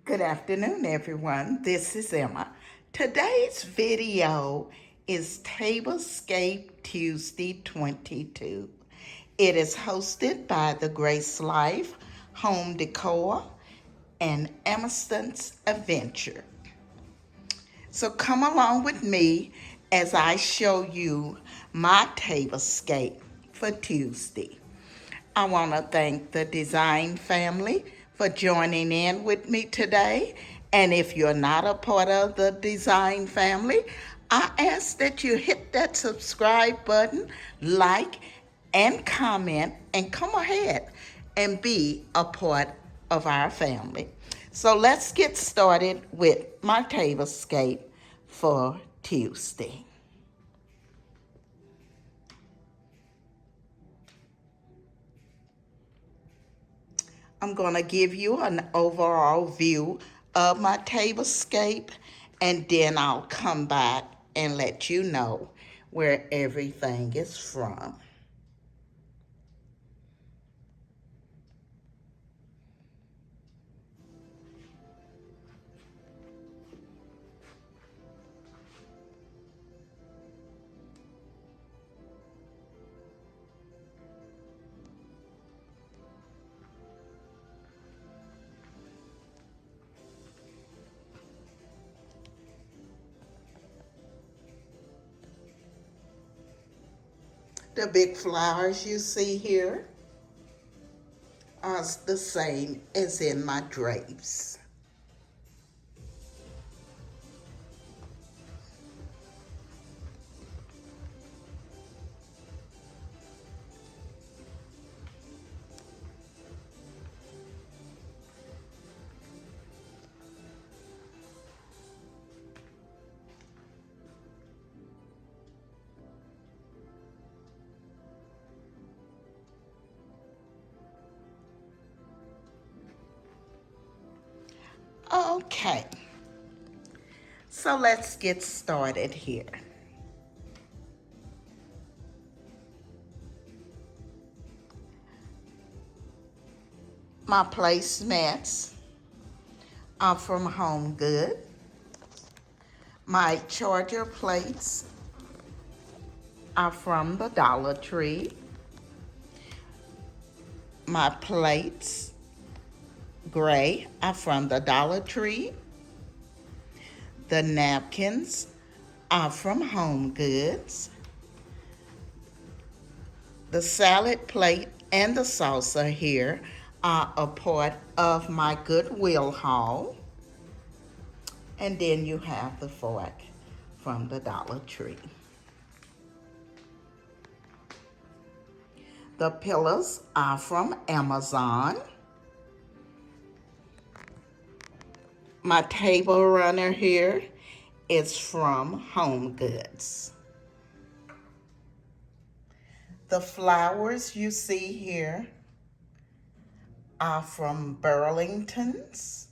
Good afternoon, everyone. This is Emma. Today's video is Tablescape Tuesday 22. It is hosted by the Grace Life Home Decor and Emerson's Adventure. So come along with me as I show you my tablescape for Tuesday. I want to thank the design family for joining in with me today. And if you're not a part of the design family, I ask that you hit that subscribe button, like, and comment, and come ahead and be a part of our family. So let's get started with my tablescape for Tuesday. I'm going to give you an overall view of my tablescape, and then I'll come back and let you know where everything is from. The big flowers you see here are the same as in my drapes. Okay, so let's get started here. My placemats are from Home Good. My charger plates are from the Dollar Tree. My plates, gray, are from the Dollar Tree. The napkins are from Home Goods. The salad plate and the saucer here are a part of my Goodwill haul. And then you have the fork from the Dollar Tree. The pillows are from Amazon. My table runner here is from Home Goods. The flowers you see here are from Burlington's.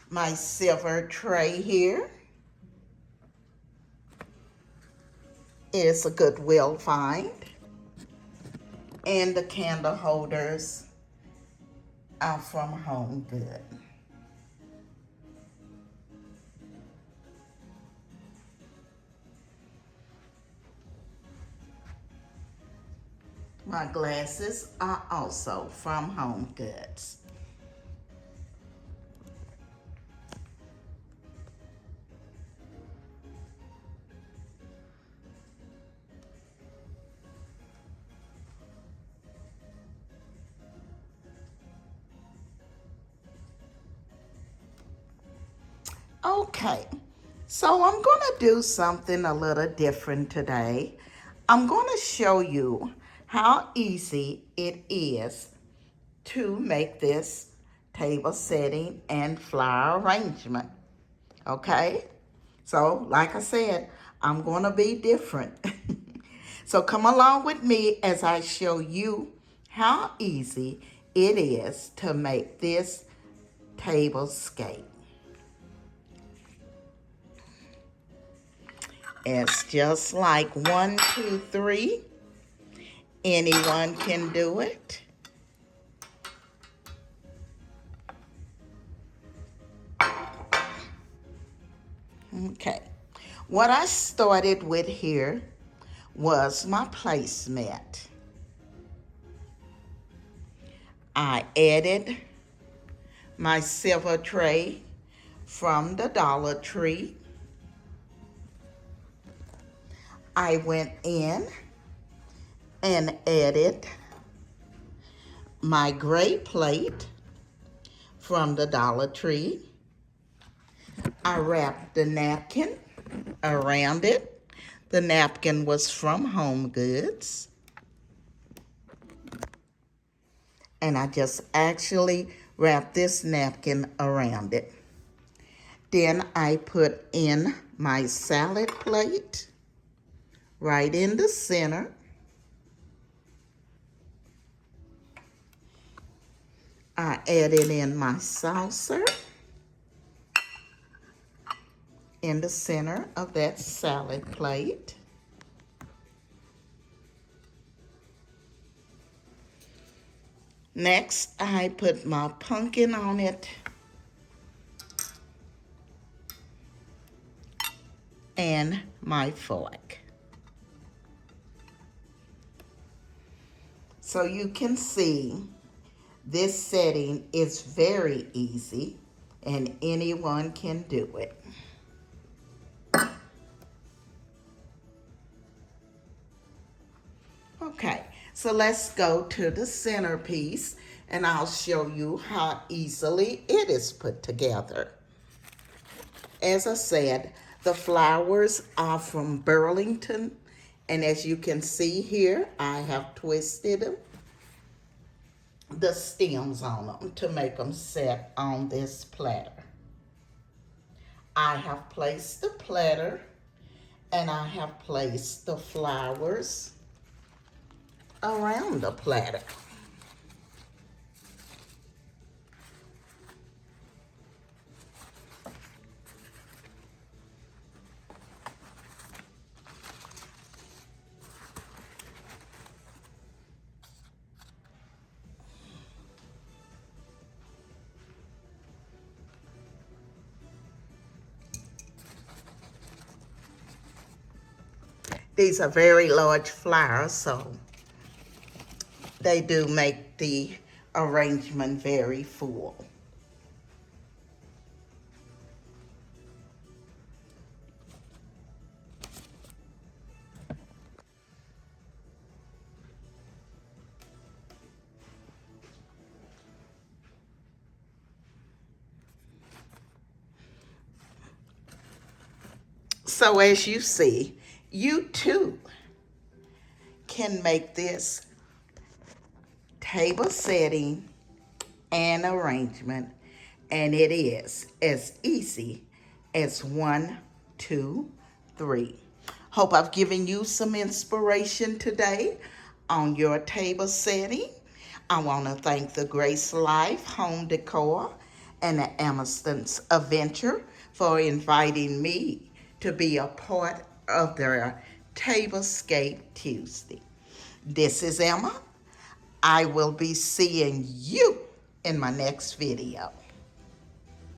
My silver tray here is a Goodwill find. And the candle holders are from Home Good. My glasses are also from Home Goods. Okay, so I'm going to do something a little different today. I'm going to show you how easy it is to make this table setting and flower arrangement. Okay, so like I said, I'm going to be different. So come along with me as I show you how easy it is to make this tablescape. It's just like 1, 2, 3. Anyone can do it. Okay. What I started with here was my placemat. I added my silver tray from the Dollar Tree. I went in and added my gray plate from the Dollar Tree. I wrapped the napkin around it. The napkin was from Home Goods. And I just actually wrapped this napkin around it. Then I put in my salad plate right in the center. I added in my saucer in the center of that salad plate. Next, I put my pumpkin on it and my fork. So you can see this setting is very easy and anyone can do it. Okay, so let's go to the centerpiece and I'll show you how easily it is put together. As I said, the flowers are from Burlington, and as you can see here, I have twisted the stems on them to make them set on this platter. I have placed the platter and I have placed the flowers around the platter. These are very large flowers, so they do make the arrangement very full. So as you see, you too can make this table setting and arrangement, and it is as easy as 1, 2, 3. Hope I've given you some inspiration today on your table setting. I want to thank the Grace Life Home Decor and the Emerson's Adventure for inviting me to be a part of their Tablescape Tuesday. This is Emma. I will be seeing you in my next video.